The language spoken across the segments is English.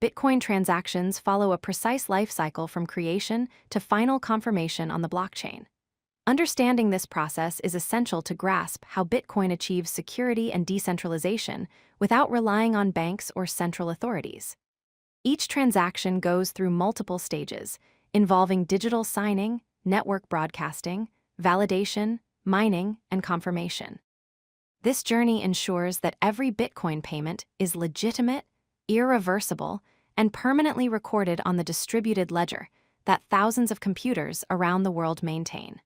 Bitcoin transactions follow a precise life cycle from creation to final confirmation on the blockchain. Understanding this process is essential to grasp how Bitcoin achieves security and decentralization without relying on banks or central authorities. Each transaction goes through multiple stages, involving digital signing, network broadcasting, validation, mining, and confirmation. This journey ensures that every Bitcoin payment is legitimate, irreversible, and permanently recorded on the distributed ledger that thousands of computers around the world maintain.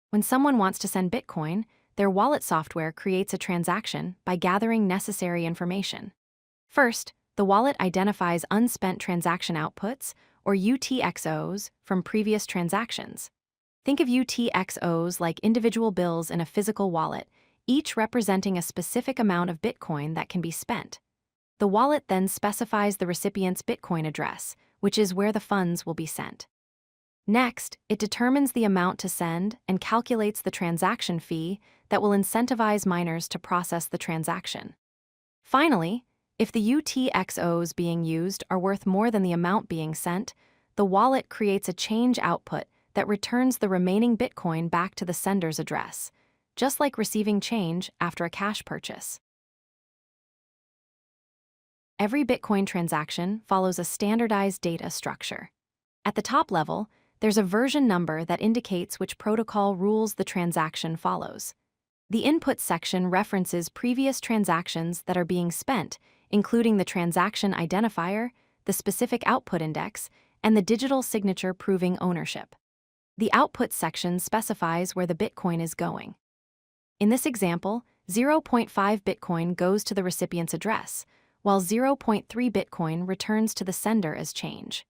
When someone wants to send Bitcoin, their wallet software creates a transaction by gathering necessary information. First, the wallet identifies unspent transaction outputs, or UTXOs, from previous transactions. Think of UTXOs like individual bills in a physical wallet, each representing a specific amount of Bitcoin that can be spent. The wallet then specifies the recipient's Bitcoin address, which is where the funds will be sent. Next, it determines the amount to send and calculates the transaction fee that will incentivize miners to process the transaction. Finally, if the UTXOs being used are worth more than the amount being sent, the wallet creates a change output that returns the remaining Bitcoin back to the sender's address, just like receiving change after a cash purchase. Every Bitcoin transaction follows a standardized data structure. At the top level, there's a version number that indicates which protocol rules the transaction follows. The input section references previous transactions that are being spent, including the transaction identifier, the specific output index, and the digital signature proving ownership. The output section specifies where the Bitcoin is going. In this example, 0.5 Bitcoin goes to the recipient's address, while 0.3 Bitcoin returns to the sender as change.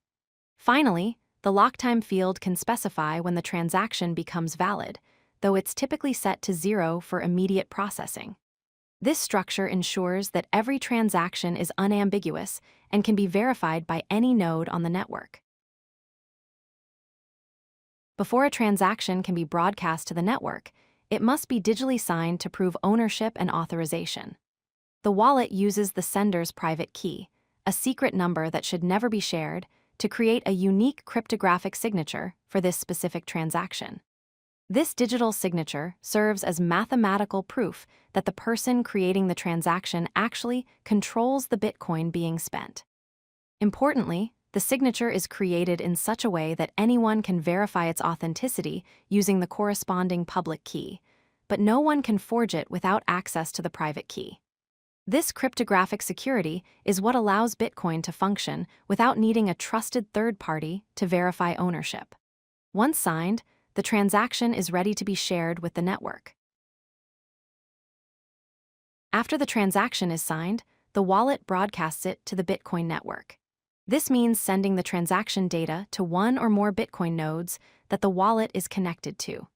Finally, the lock time field can specify when the transaction becomes valid, though it's typically set to 0 for immediate processing. This structure ensures that every transaction is unambiguous and can be verified by any node on the network. Before a transaction can be broadcast to the network, it must be digitally signed to prove ownership and authorization. The wallet uses the sender's private key, a secret number that should never be shared, to create a unique cryptographic signature for this specific transaction. This digital signature serves as mathematical proof that the person creating the transaction actually controls the Bitcoin being spent. Importantly, the signature is created in such a way that anyone can verify its authenticity using the corresponding public key, but no one can forge it without access to the private key. This cryptographic security is what allows Bitcoin to function without needing a trusted third party to verify ownership. Once signed, the transaction is ready to be shared with the network. After the transaction is signed, the wallet broadcasts it to the Bitcoin network. This means sending the transaction data to one or more Bitcoin nodes that the wallet is connected to.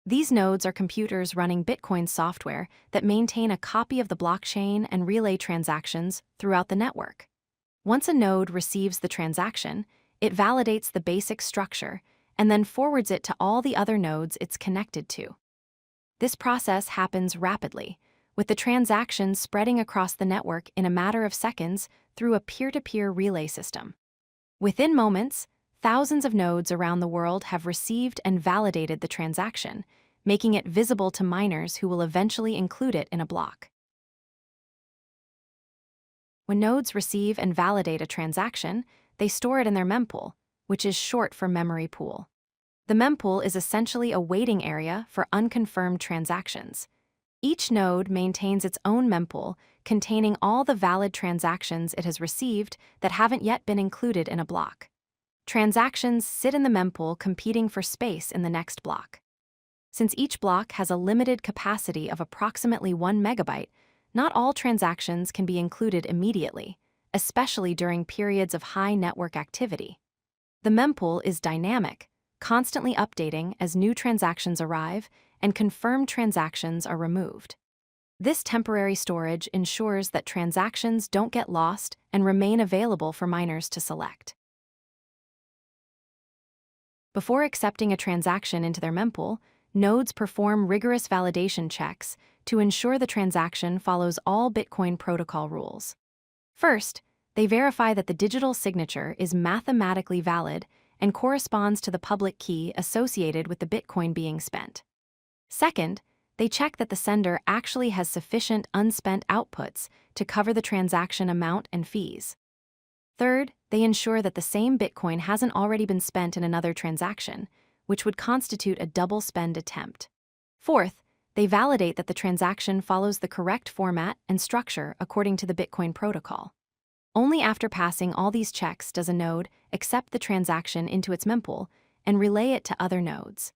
These nodes are computers running Bitcoin software that maintain a copy of the blockchain and relay transactions throughout the network. Once a node receives the transaction, it validates the basic structure and then forwards it to all the other nodes it's connected to. This process happens rapidly, with the transaction spreading across the network in a matter of seconds through a peer-to-peer relay system. Within moments, thousands of nodes around the world have received and validated the transaction, making it visible to miners who will eventually include it in a block. When nodes receive and validate a transaction, they store it in their mempool, which is short for memory pool. The mempool is essentially a waiting area for unconfirmed transactions. Each node maintains its own mempool containing all the valid transactions it has received that haven't yet been included in a block. Transactions sit in the mempool competing for space in the next block. Since each block has a limited capacity of approximately 1 megabyte, not all transactions can be included immediately, especially during periods of high network activity. The mempool is dynamic, constantly updating as new transactions arrive and confirmed transactions are removed. This temporary storage ensures that transactions don't get lost and remain available for miners to select. Before accepting a transaction into their mempool, nodes perform rigorous validation checks to ensure the transaction follows all Bitcoin protocol rules. First, they verify that the digital signature is mathematically valid and corresponds to the public key associated with the Bitcoin being spent. Second, they check that the sender actually has sufficient unspent outputs to cover the transaction amount and fees. Third, they ensure that the same Bitcoin hasn't already been spent in another transaction, which would constitute a double spend attempt. Fourth, they validate that the transaction follows the correct format and structure according to the Bitcoin protocol. Only after passing all these checks does a node accept the transaction into its mempool and relay it to other nodes.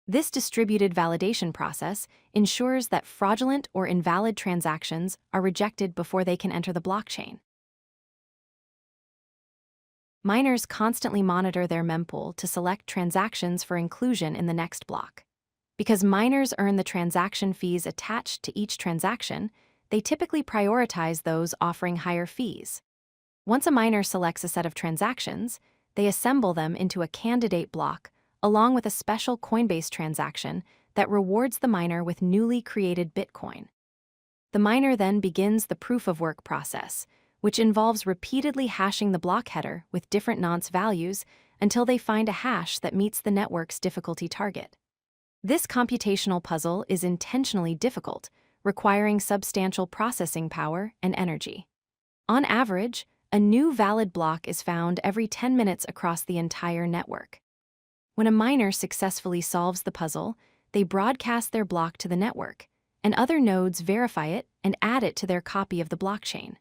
This distributed validation process ensures that fraudulent or invalid transactions are rejected before they can enter the blockchain. Miners constantly monitor their mempool to select transactions for inclusion in the next block. Because miners earn the transaction fees attached to each transaction, they typically prioritize those offering higher fees. Once a miner selects a set of transactions, they assemble them into a candidate block along with a special Coinbase transaction that rewards the miner with newly created Bitcoin. The miner then begins the proof-of-work process, which involves repeatedly hashing the block header with different nonce values until they find a hash that meets the network's difficulty target. This computational puzzle is intentionally difficult, requiring substantial processing power and energy. On average, a new valid block is found every 10 minutes across the entire network. When a miner successfully solves the puzzle, they broadcast their block to the network, and other nodes verify it and add it to their copy of the blockchain.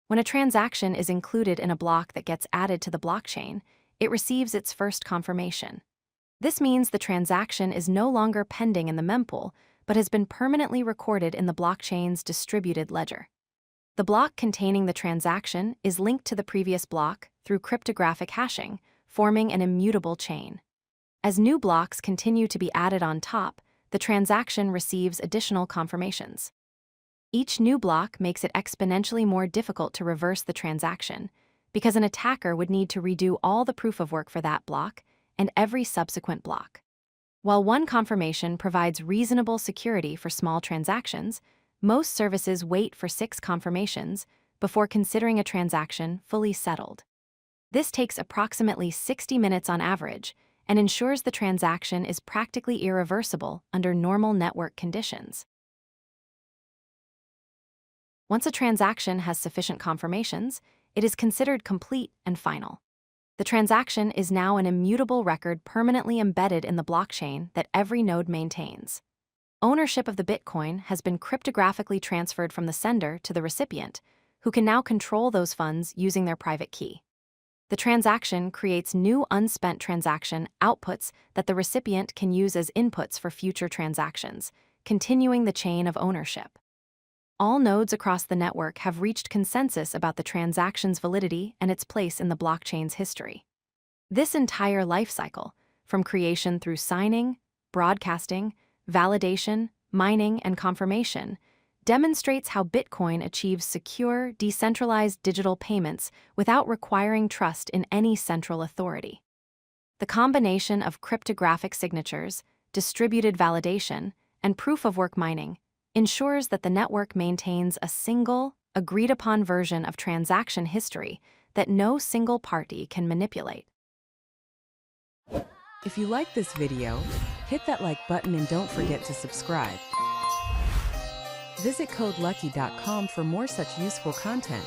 When a transaction is included in a block that gets added to the blockchain, it receives its first confirmation. This means the transaction is no longer pending in the mempool, but has been permanently recorded in the blockchain's distributed ledger. The block containing the transaction is linked to the previous block through cryptographic hashing, forming an immutable chain. As new blocks continue to be added on top, the transaction receives additional confirmations. Each new block makes it exponentially more difficult to reverse the transaction, because an attacker would need to redo all the proof of work for that block and every subsequent block. While one confirmation provides reasonable security for small transactions, most services wait for 6 confirmations before considering a transaction fully settled. This takes approximately 60 minutes on average and ensures the transaction is practically irreversible under normal network conditions. Once a transaction has sufficient confirmations, it is considered complete and final. The transaction is now an immutable record permanently embedded in the blockchain that every node maintains. Ownership of the Bitcoin has been cryptographically transferred from the sender to the recipient, who can now control those funds using their private key. The transaction creates new unspent transaction outputs that the recipient can use as inputs for future transactions, continuing the chain of ownership. All nodes across the network have reached consensus about the transaction's validity and its place in the blockchain's history. This entire life cycle, from creation through signing, broadcasting, validation, mining, and confirmation, demonstrates how Bitcoin achieves secure, decentralized digital payments without requiring trust in any central authority. The combination of cryptographic signatures, distributed validation, and proof-of-work mining ensures that the network maintains a single, agreed-upon version of transaction history that no single party can manipulate. If you like this video, hit that like button and don't forget to subscribe. Visit codelucky.com for more such useful content.